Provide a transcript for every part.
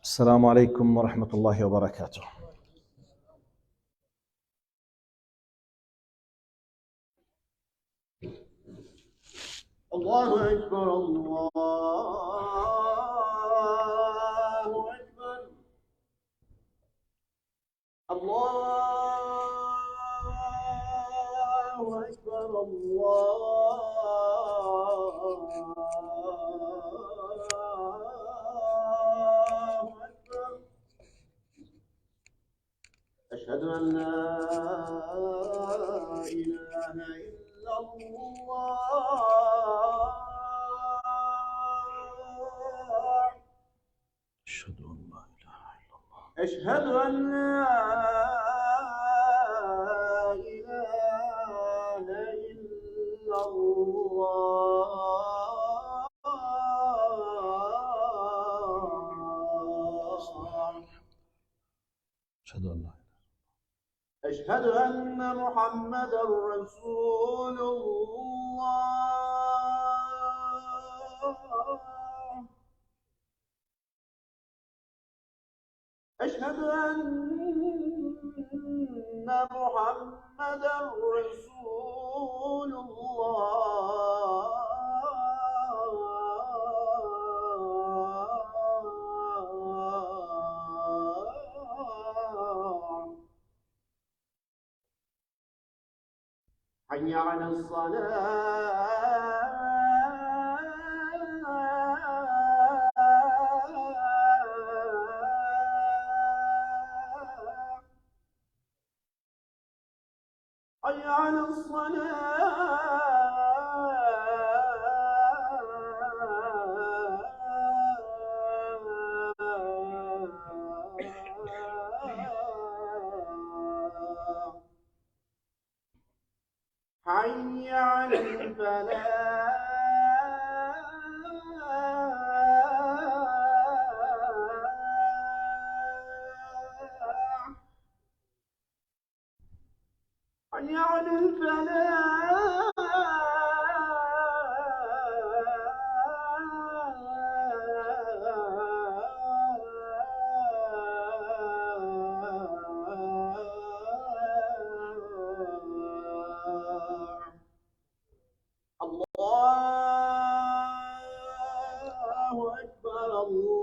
السلام عليكم ورحمة الله وبركاته. الله أكبر الله أكبر الله أكبر الله أكبر. أشهد أن لا إله إلا الله. أشهد أن لا إله إلا الله. أشهد أن لا إله إلا الله. أشهد أن لا إله. أشهد أن محمدًا رسول الله. أشهد أن محمدًا رسول الله. حي على الصلاة. حي على الصلاة. حي على الفلاح. حي على الفلاح. الله أكبر الله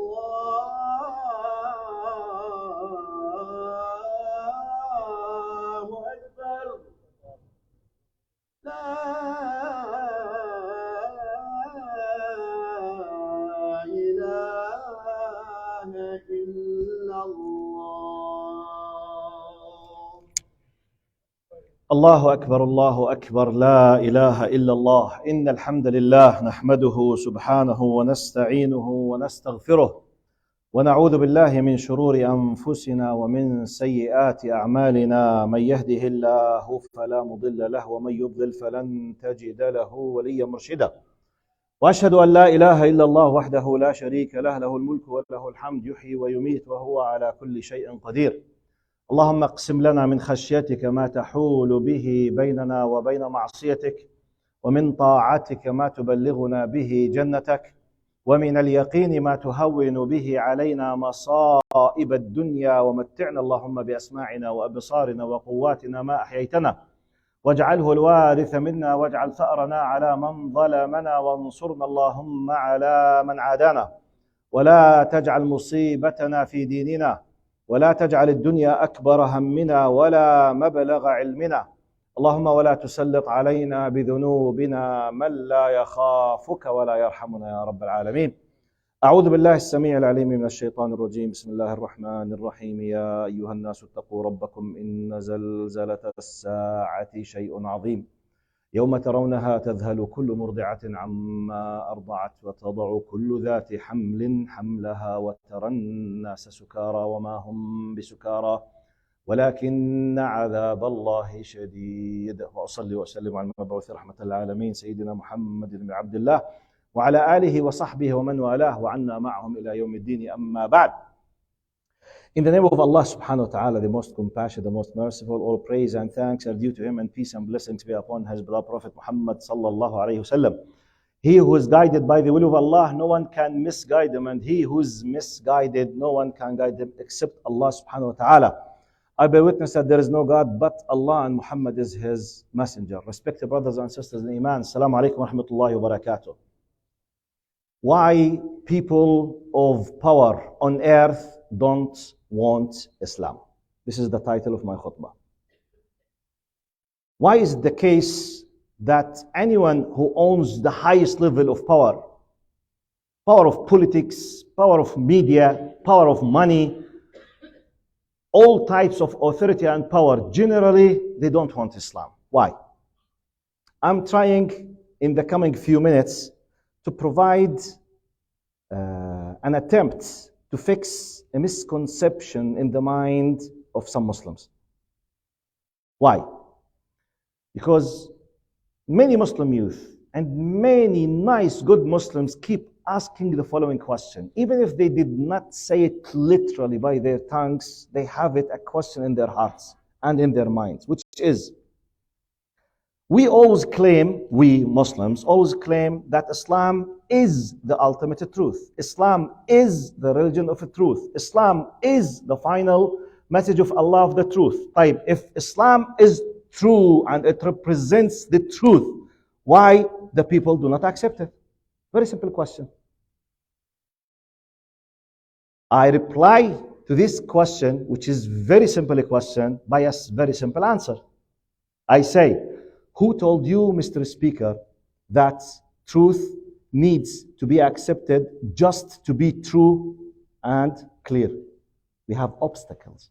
أكبر. لا إله إلا الله. الله أكبر الله أكبر، لا إله إلا الله. إن الحمد لله نحمده سبحانه ونستعينه ونستغفره، ونعوذ بالله من شرور أنفسنا ومن سيئات أعمالنا. من يهده الله فلا مضل له، ومن يضلل فلن تجد له وليا مرشدا. وأشهد أن لا إله إلا الله وحده لا شريك له، له الملك وله الحمد، يحيي ويميت وهو على كل شيء قدير. اللهم اقسم لنا من خشيتك ما تحول به بيننا وبين معصيتك، ومن طاعتك ما تبلغنا به جنتك، ومن اليقين ما تهون به علينا مصائب الدنيا. ومتعنا اللهم بأسماعنا وأبصارنا وقواتنا ما أحييتنا، واجعله الوارث منا، واجعل ثأرنا على من ظلمنا، وانصرنا اللهم على من عادانا، ولا تجعل مصيبتنا في ديننا، ولا تجعل الدنيا أكبر همنا ولا مبلغ علمنا. اللهم ولا تسلط علينا بذنوبنا من لا يخافك ولا يرحمنا يا رب العالمين. أعوذ بالله السميع العليم من الشيطان الرجيم. بسم الله الرحمن الرحيم. يا أيها الناس اتقوا ربكم، إن زلزلة الساعة شيء عظيم، يوم ترونها تذهل كل مرضعة عما أرضعت، وتضع كل ذات حمل حملها، وترى الناس سكارى وما هم بسكارى ولكن عذاب الله شديد. وأصلي وأسلم على المبعوث رحمة العالمين سيدنا محمد بن عبد الله وعلى آله وصحبه ومن والاه، وعنا معهم إلى يوم الدين. أما بعد. In the name of Allah subhanahu wa ta'ala, the most compassionate, the most merciful, all praise and thanks are due to Him, and peace and blessings be upon His beloved Prophet Muhammad sallallahu alayhi wa sallam. He who is guided by the will of Allah, no one can misguide him, and he who is misguided, no one can guide him except Allah subhanahu wa ta'ala. I bear witness that there is no God but Allah, and Muhammad is his messenger. Respected brothers and sisters in Iman, Assalamu alaikum wa rahmatullahi wa barakatuh. Why people of power on earth don't want Islam? This is the title of my khutbah. Why is it the case that anyone who owns the highest level of power, power of politics, power of media, power of money, all types of authority and power, generally they don't want Islam? Why? I'm trying in the coming few minutes to provide an attempt to fix a misconception in the mind of some Muslims. Why? Because many Muslim youth and many nice, good Muslims keep asking the following question. Even if they did not say it literally by their tongues, they have it a question in their hearts and in their minds, which is, we Muslims always claim that Islam is the ultimate truth. Islam is the religion of the truth. Islam is the final message of Allah of the truth. If Islam is true and it represents the truth, why the people do not accept it? Very simple question. I reply to this question, which is very simple question, by a very simple answer. I say, who told you, Mr. Speaker, that truth needs to be accepted just to be true and clear? We have obstacles.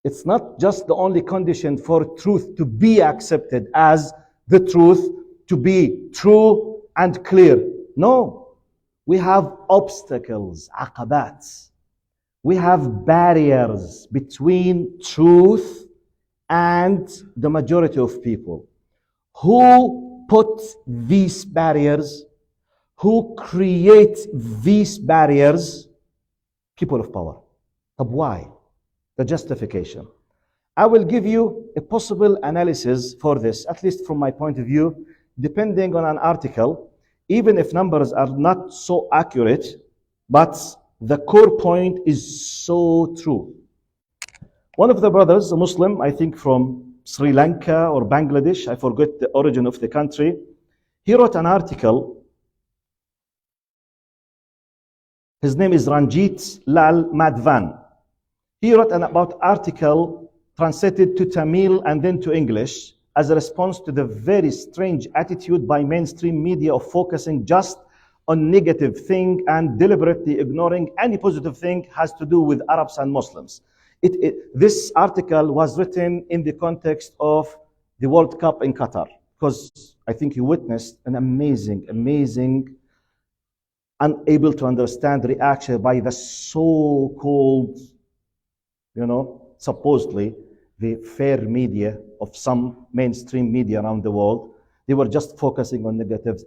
It's not just the only condition for truth to be accepted as the truth, to be true and clear. No, we have obstacles, aqabats. We have barriers between truth and the majority of people. Who put these barriers? Who create these barriers? People of power. But why? The justification. I will give you a possible analysis for this, at least from my point of view, depending on an article, even if numbers are not so accurate, but the core point is so true. One of the brothers, a Muslim, I think from Sri Lanka or Bangladesh, I forget the origin of the country, he wrote an article. His name is Ranjit Lal Madhavan. He wrote an article translated to Tamil and then to English as a response to the very strange attitude by mainstream media of focusing just on negative thing and deliberately ignoring any positive thing has to do with Arabs and Muslims. This article was written in the context of the World Cup in Qatar, because I think you witnessed an amazing, unable to understand reaction by the so-called, supposedly the fair media of some mainstream media around the world. They were just focusing on negatives,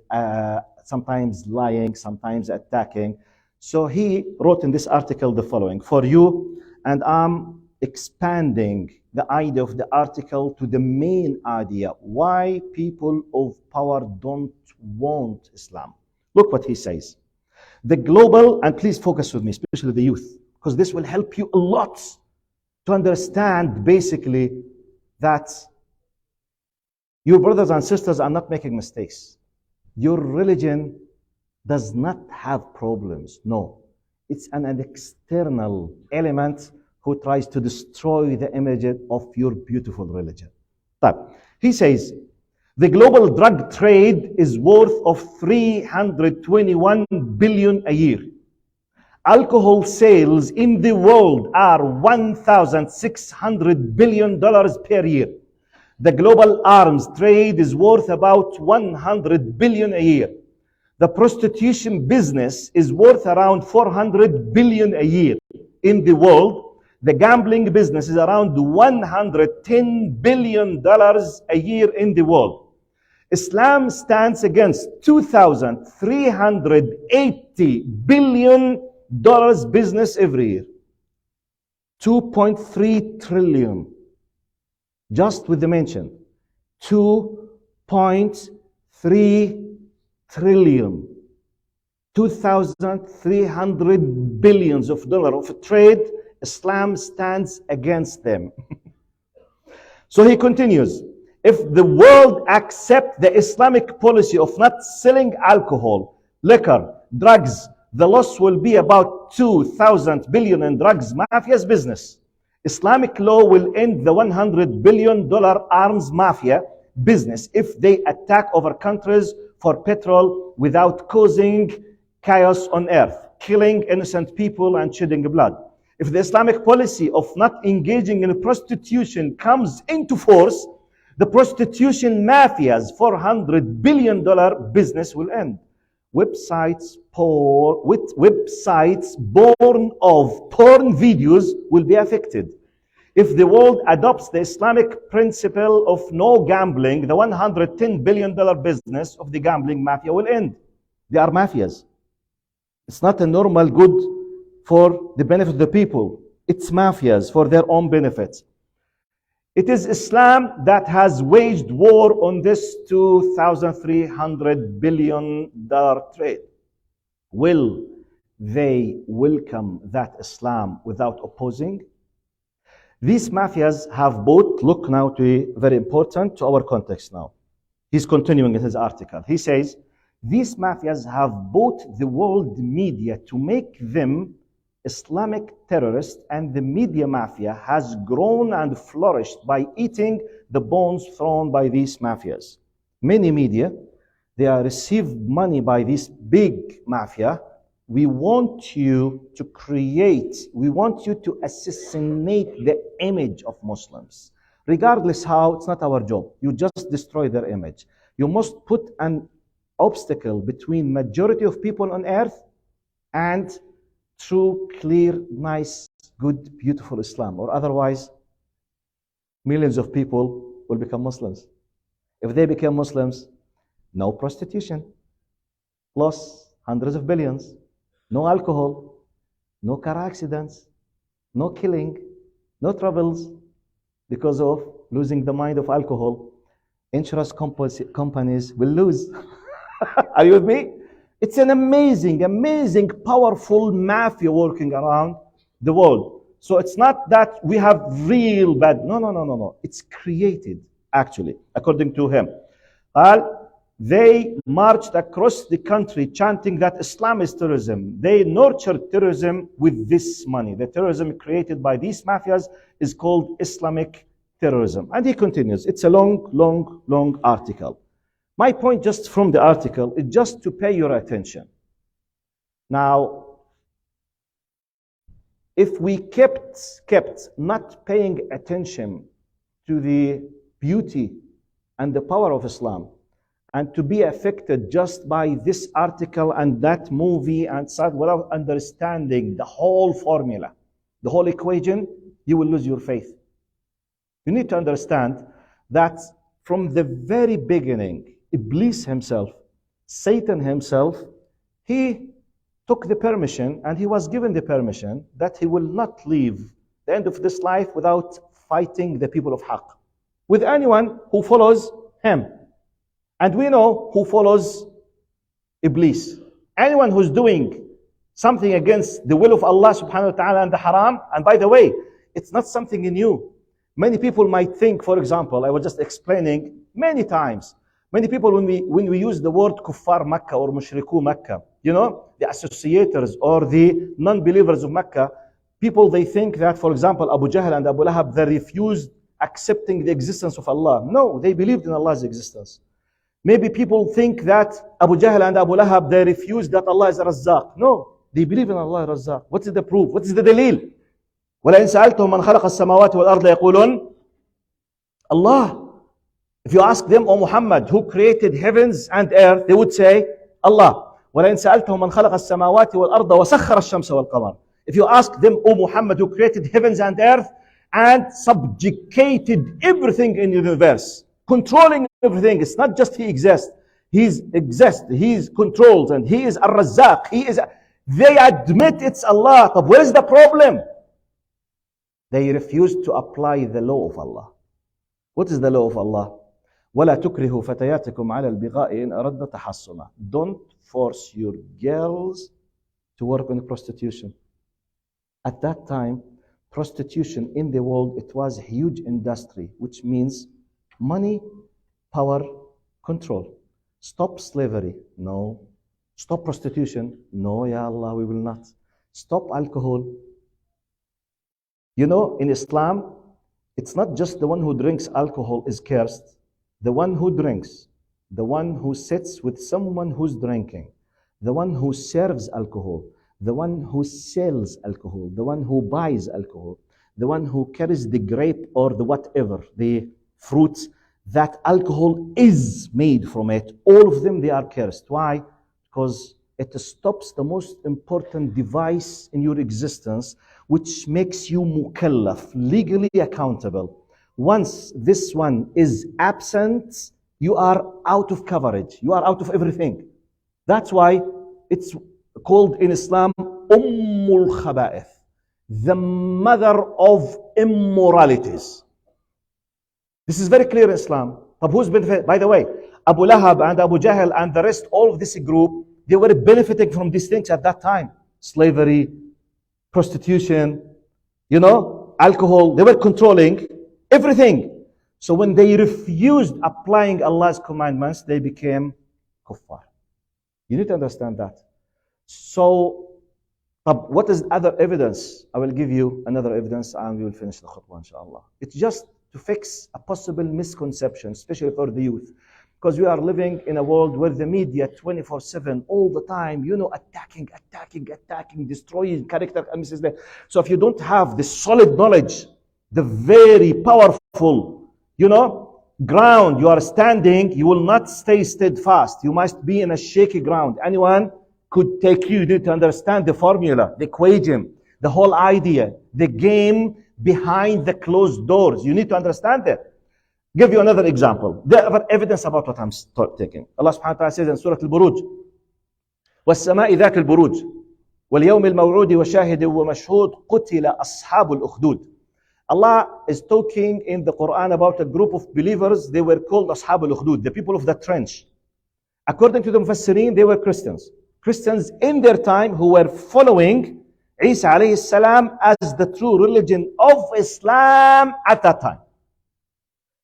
sometimes lying, sometimes attacking. So he wrote in this article the following for you, and I'm expanding the idea of the article to the main idea, why people of power don't want Islam. Look what he says. The global, and please focus with me, especially the youth, because this will help you a lot to understand basically that your brothers and sisters are not making mistakes. Your religion does not have problems. No, it's an external element who tries to destroy the image of your beautiful religion. But he says, the global drug trade is worth of 321 billion a year. Alcohol sales in the world are $1,600 billion per year. The global arms trade is worth about 100 billion a year. The prostitution business is worth around 400 billion a year in the world. The gambling business is around $110 billion a year in the world. Islam stands against $2,380 billion business every year. 2.3 trillion. Just with the mention, 2.3 3 trillion, 2,300 billions of dollars of trade, Islam stands against them. So he continues, if the world accepts the Islamic policy of not selling alcohol, liquor, drugs, the loss will be about 2,000 billion in drugs mafia's business. Islamic law will end the $100 billion arms mafia business if they attack other countries for petrol without causing chaos on earth, killing innocent people and shedding blood. If the Islamic policy of not engaging in prostitution comes into force, the prostitution mafia's $400 billion business will end. Websites born of porn videos will be affected. If the world adopts the Islamic principle of no gambling, the $110 billion business of the gambling mafia will end. They are mafias. It's not a normal good for the benefit of the people. It's mafias for their own benefits. It is Islam that has waged war on this $2,300 billion trade. Will they welcome that Islam without opposing? These mafias have bought, look now to very important to our context now. He's continuing in his article. He says, these mafias have bought the world media to make them Islamic terrorists, and the media mafia has grown and flourished by eating the bones thrown by these mafias. Many media, they are received money by this big mafia. We want you to assassinate the image of Muslims. Regardless how, it's not our job. You just destroy their image. You must put an obstacle between majority of people on earth and true, clear, nice, good, beautiful Islam. Or otherwise, millions of people will become Muslims. If they become Muslims, no prostitution, loss hundreds of billions, no alcohol, no car accidents, no killing, no troubles because of losing the mind of alcohol. Insurance companies will lose. Are you with me? It's an amazing, powerful mafia working around the world. So it's not that we have real bad. No. It's created, actually, according to him. They marched across the country chanting that Islam is terrorism. They nurtured terrorism with this money. The terrorism created by these mafias is called Islamic terrorism. And he continues. It's a long article. My point just from the article is just to pay your attention. Now, if we kept not paying attention to the beauty and the power of Islam, and to be affected just by this article and that movie and such without understanding the whole formula, the whole equation, you will lose your faith. You need to understand that from the very beginning, Iblis himself, Satan himself, he took the permission and he was given the permission that he will not leave the end of this life without fighting the people of Haqq with anyone who follows him. And we know who follows Iblis. Anyone who's doing something against the will of Allah subhanahu wa ta'ala and the haram, and by the way, it's not something new. Many people might think, for example, I was just explaining many times, many people when we use the word kuffar Makkah or mushriku Makkah, you know, the associators or the non-believers of Makkah, people they think that, for example, Abu Jahl and Abu Lahab, they refused accepting the existence of Allah. No, they believed in Allah's existence. Maybe people think that Abu Jahl and Abu Lahab, they refuse that Allah is a Razzaq. No, they believe in Allah is Razzaq. What is the proof? What is the dalil? وَلَئِنْ سَأَلْتُهُمْ مَنْ خَلَقَ السَّمَاوَاتِ وَالْأَرْضَ يَقُولُونَ Allah. If you ask them, O Muhammad, who created heavens and earth, they would say, Allah. وَلَئِنْ سَأَلْتُهُمْ مَنْ خَلَقَ السَّمَاوَاتِ وَالْأَرْضَ وَسَخَّرَ الشَّمْسَ وَالْقَمَرَ. If you ask them, O Muhammad, who created heavens and earth and subjugated everything in the universe, controlling everything. It's not just he exists. He's controlled, and he is Ar-Razzaq. They admit it's Allah. But where is the problem? They refuse to apply the law of Allah. What is the law of Allah? ولا تكرهوا فتياتكم على البغاء إن أردنا تحصنا. Don't force your girls to work in prostitution. At that time, prostitution in the world, it was a huge industry, which means money, power, control. Stop slavery. No. Stop prostitution. No, Ya Allah, we will not. Stop alcohol. You know, in Islam, it's not just the one who drinks alcohol is cursed. The one who drinks, the one who sits with someone who's drinking, the one who serves alcohol, the one who sells alcohol, the one who buys alcohol, the one who carries the grape or the whatever, the fruits that alcohol is made from it, all of them, they are cursed. Why? Because it stops the most important device in your existence, which makes you mukallaf, legally accountable. Once this one is absent, you are out of coverage. You are out of everything. That's why it's called in Islam Ummul Khaba'ith, the mother of immoralities. This is very clear in Islam. But who's benefited? By the way, Abu Lahab and Abu Jahl and the rest, all of this group, they were benefiting from these things at that time. Slavery, prostitution, you know, alcohol. They were controlling everything. So when they refused applying Allah's commandments, they became kuffar. You need to understand that. So, what is other evidence? I will give you another evidence and we will finish the khutbah, inshallah. It's just to fix a possible misconception, especially for the youth. Because we are living in a world where the media 24/7, all the time, you know, attacking, destroying character. So if you don't have the solid knowledge, the very powerful, you know, ground you are standing, you will not stay steadfast. You must be in a shaky ground. Anyone could take you. You need to understand the formula, the equation, the whole idea, the game behind the closed doors. You need to understand that. Give you another example. The other evidence about what I'm taking. Allah subhanahu wa ta'ala says in Surah Al-Buruj, وَالسَّمَاءِ ذَاتِ الْبُرُوجِ وَالْيَوْمِ الْمَوْعُودِ وَشَاهِدٍ وَمَشْهُودٍ قُتِلَ أَصْحَابُ الْأُخْدُودِ. Allah is talking in the Quran about a group of believers. They were called Ashab al-Ukhdud, the people of the trench. According to the Mufassirin, they were Christians. Christians in their time who were following Isa alayhi salam as the true religion of Islam at that time.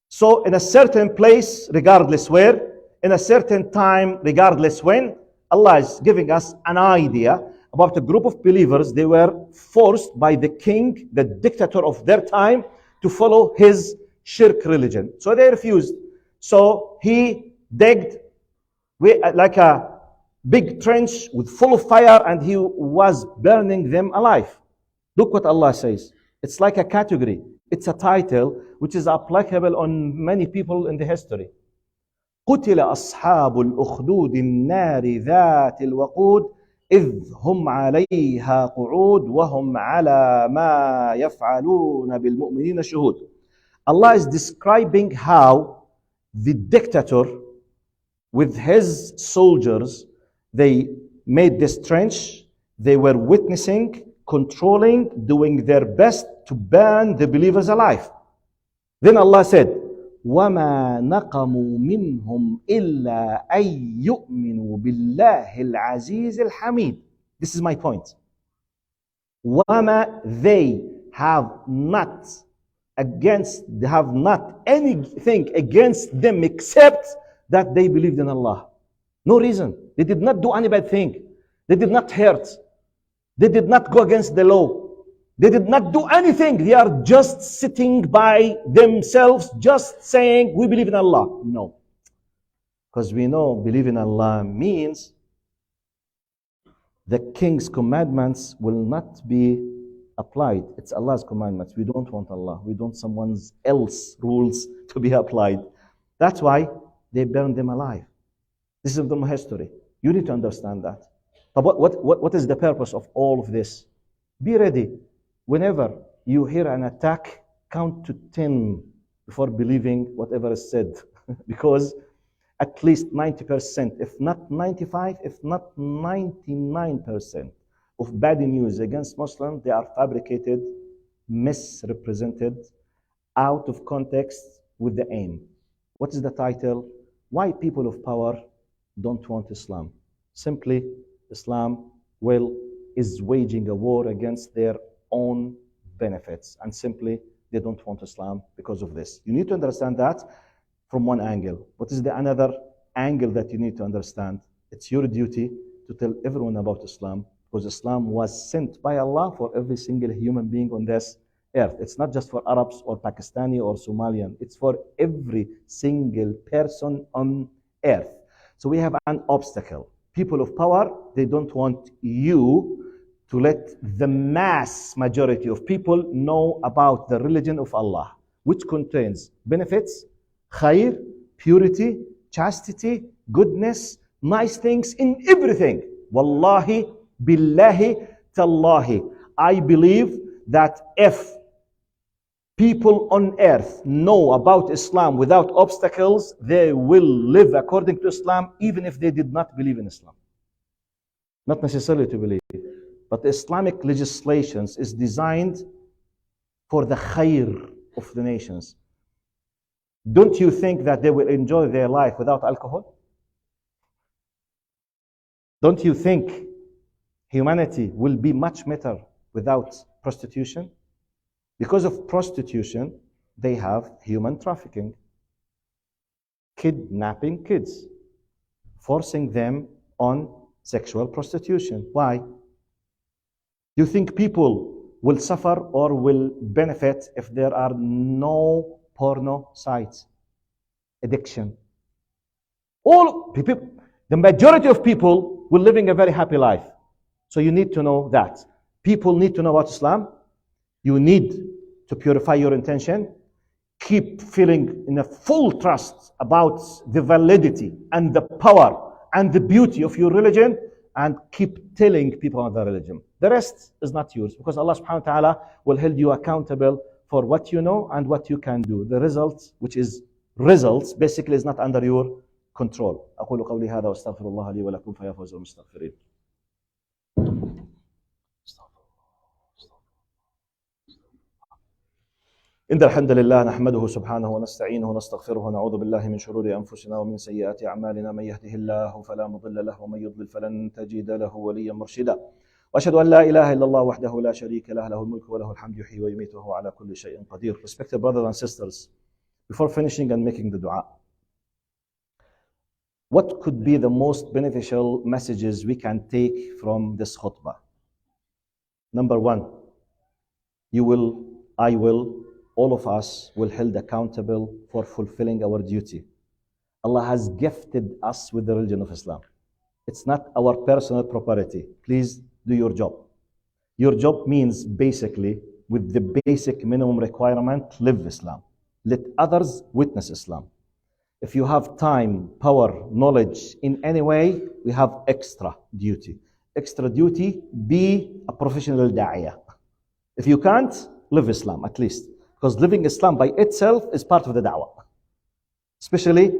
So in a certain place, regardless where, in a certain time, regardless when, Allah is giving us an idea about a group of believers. They were forced by the king, the dictator of their time, to follow his shirk religion. So they refused. So he digged like a big trench with full of fire and he was burning them alive. Look what Allah says. It's like a category. It's a title which is applicable on many people in the history. قتل أصحاب الأخدود النار ذات الوقود إذ هم عليها قعود وهم على ما يفعلون بالمؤمنين شهود. Allah is describing how the dictator with his soldiers, they made this trench, they were witnessing, controlling, doing their best to burn the believers alive. Then Allah said, وَمَا نَقَمُوا مِنْهُمْ إِلَّا أَن يُؤْمِنُوا بِاللَّهِ الْعَزِيزِ الْحَمِيدِ. This is my point. وَمَا, they have not anything against them except that they believed in Allah. No reason. They did not do any bad thing. They did not hurt. They did not go against the law. They did not do anything. They are just sitting by themselves, just saying, we believe in Allah. No. Because we know believe in Allah means the king's commandments will not be applied. It's Allah's commandments. We don't want Allah. We don't someone else's rules to be applied. That's why they burned them alive. This is the history. You need to understand that. But what is the purpose of all of this? Be ready. Whenever you hear an attack, count to 10 before believing whatever is said. Because at least 90%, if not 95, if not 99% of bad news against Muslims, they are fabricated, misrepresented, out of context with the aim. What is the title? Why people of power don't want Islam. Simply, Islam is waging a war against their own benefits. And simply, they don't want Islam because of this. You need to understand that from one angle. What is the another angle that you need to understand? It's your duty to tell everyone about Islam, because Islam was sent by Allah for every single human being on this earth. It's not just for Arabs or Pakistani or Somalian. It's for every single person on earth. So we have an obstacle. People of power, they don't want you to let the mass majority of people know about the religion of Allah, which contains benefits, khair, purity, chastity, goodness, nice things in everything. Wallahi, billahi, tallahi. I believe that if people on earth know about Islam without obstacles, they will live according to Islam, even if they did not believe in Islam. Not necessarily to believe. But the Islamic legislations is designed for the khair of the nations. Don't you think that they will enjoy their life without alcohol? Don't you think humanity will be much better without prostitution? Because of prostitution, they have human trafficking, kidnapping kids, forcing them on sexual prostitution. Why? You think people will suffer or will benefit if there are no porno sites? Addiction. All people, the majority of people will living a very happy life. So you need to know that. People need to know about Islam. You need to purify your intention. Keep feeling in a full trust about the validity and the power and the beauty of your religion, and keep telling people about the religion. The rest is not yours, because Allah subhanahu wa ta'ala will hold you accountable for what you know and what you can do. The results, which is results, basically is not under your control. أقول قولي هذا واستغفر الله لي ولكم فيا فوز المستغفرين. إن الحمد لله نحمده سبحانه ونستعينه ونستغفره ونعوذ بالله من شرور أنفسنا ومن سيئات أعمالنا. من يهده الله فلا مضل له ومن يضلل فلن تجد له وليا مرشدا. وأشهد أن لا إله إلا الله وحده لا شريك له له الملك وله الحمد يحيي ويميت وهو على كل شيء قدير. Respected brothers and sisters, before finishing and making the dua, what could be the most beneficial messages we can take from this khutbah? Number one, you will, I will, all of us will held accountable for fulfilling our duty. Allah has gifted us with the religion of Islam. It's not our personal property. Please do your job. Your job means basically, with the basic minimum requirement, live Islam. Let others witness Islam. If you have time, power, knowledge in any way, we have extra duty. Extra duty, be a professional da'iyah. If you can't, live Islam at least. Because living Islam by itself is part of the da'wah. Especially,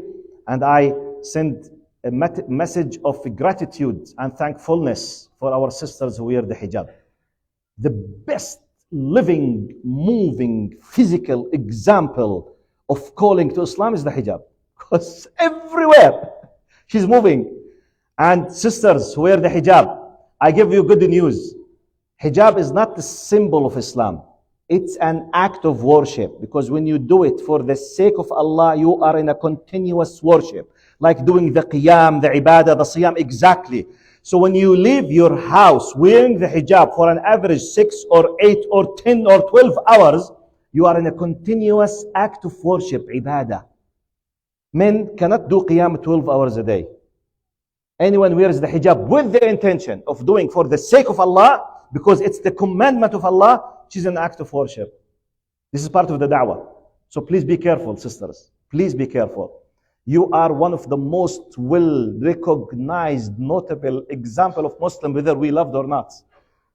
and I send a message of gratitude and thankfulness for our sisters who wear the hijab. The best living, moving, physical example of calling to Islam is the hijab. Because everywhere she's moving. And sisters who wear the hijab, I give you good news. Hijab is not the symbol of Islam. It's an act of worship, because when you do it for the sake of Allah, you are in a continuous worship. Like doing the qiyam, the ibadah, the siyam, exactly. So when you leave your house wearing the hijab for an average 6 or 8 or 10 or 12 hours, you are in a continuous act of worship, ibadah. Men cannot do qiyam 12 hours a day. Anyone wears the hijab with the intention of doing for the sake of Allah, because it's the commandment of Allah, she's an act of worship. This is part of the da'wah. So please be careful, sisters. Please be careful. You are one of the most well-recognized, notable example of Muslim, whether we loved or not.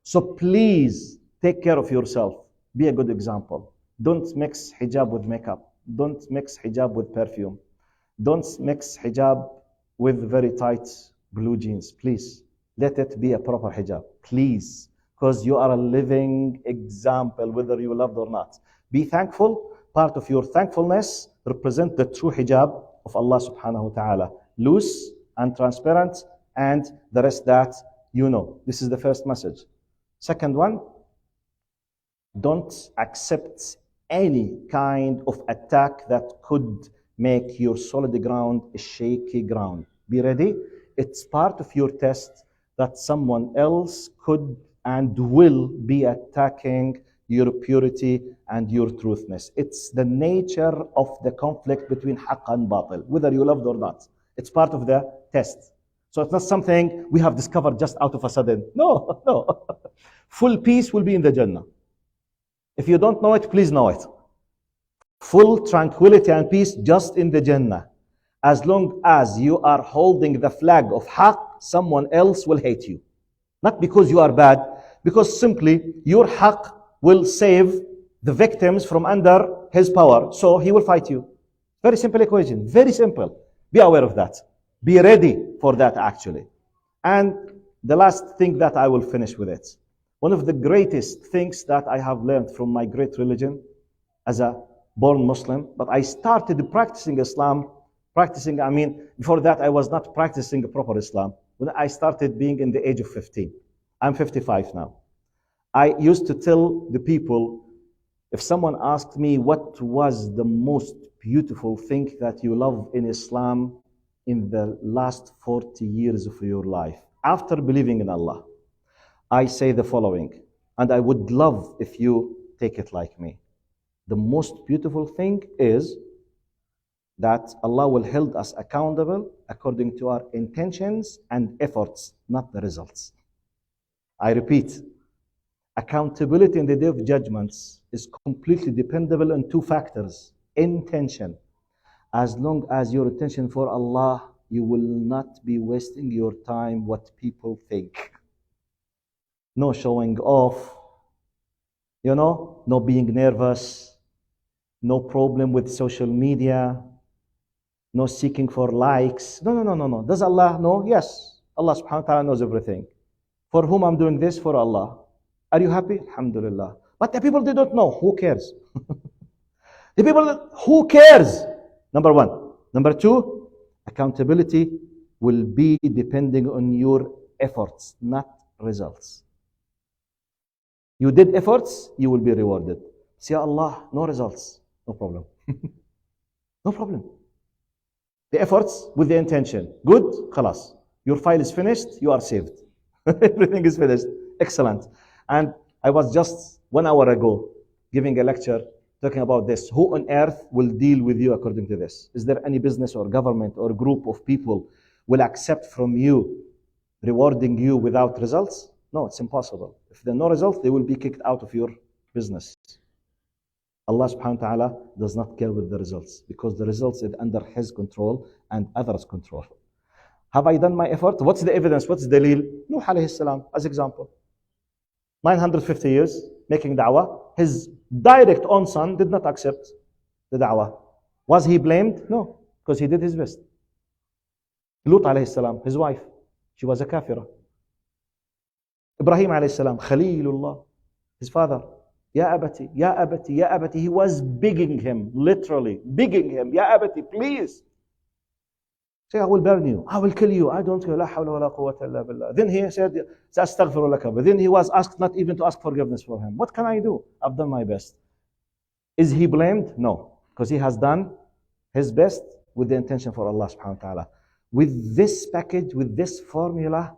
So please take care of yourself. Be a good example. Don't mix hijab with makeup. Don't mix hijab with perfume. Don't mix hijab with very tight blue jeans. Please, let it be a proper hijab. Please. Because you are a living example, whether you loved or not. Be thankful. Part of your thankfulness, represent the true hijab of Allah subhanahu wa ta'ala. Loose and transparent, and the rest that you know. This is the first message. Second one, don't accept any kind of attack that could make your solid ground a shaky ground. Be ready. It's part of your test that someone else could and will be attacking your purity and your truthness. It's the nature of the conflict between haqq and batil, whether you love it or not. It's part of the test. So it's not something we have discovered just out of a sudden. No, no. Full peace will be in the Jannah. If you don't know it, please know it. Full tranquility and peace just in the Jannah. As long as you are holding the flag of haqq, someone else will hate you. Not because you are bad, because simply your haqq will save the victims from under his power. So he will fight you. Very simple equation. Very simple. Be aware of that. Be ready for that actually. And the last thing that I will finish with it. One of the greatest things that I have learned from my great religion as a born Muslim, but I started practicing Islam, before that I was not practicing proper Islam. When I started being in the age of 15. I'm 55 now. I used to tell the people, if someone asked me what was the most beautiful thing that you love in Islam in the last 40 years of your life, after believing in Allah, I say the following, and I would love if you take it like me. The most beautiful thing is that Allah will hold us accountable according to our intentions and efforts, not the results. I repeat, accountability in the day of judgments is completely dependable on two factors. Intention. As long as your intention for Allah, you will not be wasting your time what people think. No showing off, no being nervous, no problem with social media, no seeking for likes. No. Does Allah know? Yes. Allah subhanahu wa ta'ala knows everything. For whom I'm doing this? For Allah. Are you happy? Alhamdulillah. But the people, they don't know. Who cares? The people, who cares? Number one. Number two, accountability will be depending on your efforts, not results. You did efforts, you will be rewarded. Say, Allah, no results. No problem. No problem. The efforts with the intention. Good, khalas. Your file is finished, you are saved. Everything is finished. Excellent. And I was just 1 hour ago giving a lecture talking about this. Who on earth will deal with you according to this? Is there any business or government or group of people will accept from you rewarding you without results? No, it's impossible. If there are no results, they will be kicked out of your business. Allah subhanahu wa ta'ala does not care with the results because the results is under His control and others' control. Have I done my effort? What's the evidence? What's the dalil? Nuh alayhi salam, as example. 950 years making da'wah. His direct own son did not accept the da'wah. Was he blamed? No, because he did his best. Lut alayhi salam, his wife, she was a kafira. Ibrahim alayhi salam, Khalilullah, his father, Ya abati, Ya abati, Ya abati. He was begging him, literally begging him, Ya abati, please. Say, I will burn you, I will kill you, I don't care, la hawla wa la quwwata illa billah. Then he said, Astaghfiru laka. But then he was asked not even to ask forgiveness for him. What can I do? I've done my best. Is he blamed? No, because he has done his best with the intention for Allah subhanahu wa ta'ala. With this package, with this formula,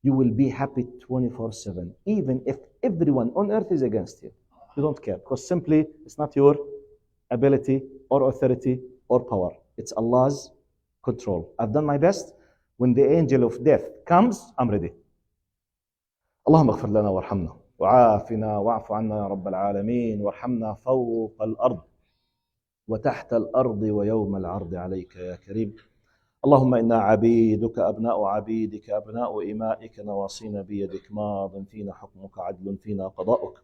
you will be happy 24/7, even if everyone on earth is against you. You don't care, because simply it's not your ability or authority or power. It's Allah's control. I've done my best. When the angel of death comes, I'm ready. اللهم اغفر لنا وارحمنا وعافنا واعف عنا يا رب العالمين وارحمنا فوق الأرض وتحت الأرض ويوم العرض عليك يا كريم. اللهم إنا عبيدك أبناء عبيدك أبناء إمائك نواصينا بيدك ماض فينا حكمك عدل فينا قضاؤك.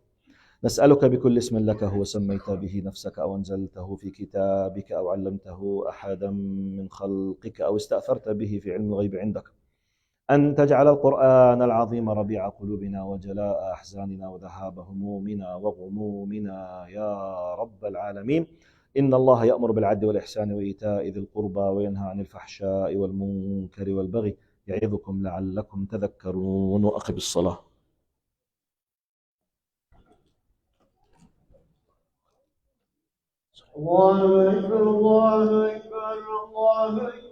نسألك بكل اسم لك هو سميت به نفسك أو أنزلته في كتابك أو علمته أحدا من خلقك أو استأثرت به في علم الغيب عندك أن تجعل القرآن العظيم ربيع قلوبنا وجلاء أحزاننا وذهاب همومنا وغمومنا يا رب العالمين. إن الله يأمر بالعدل والإحسان وإيتاء ذي القربى وينهى عن الفحشاء والمنكر والبغي يعظكم لعلكم تذكرون. وأقم الصلاة. الله أكبر الله أكبر الله أكبر.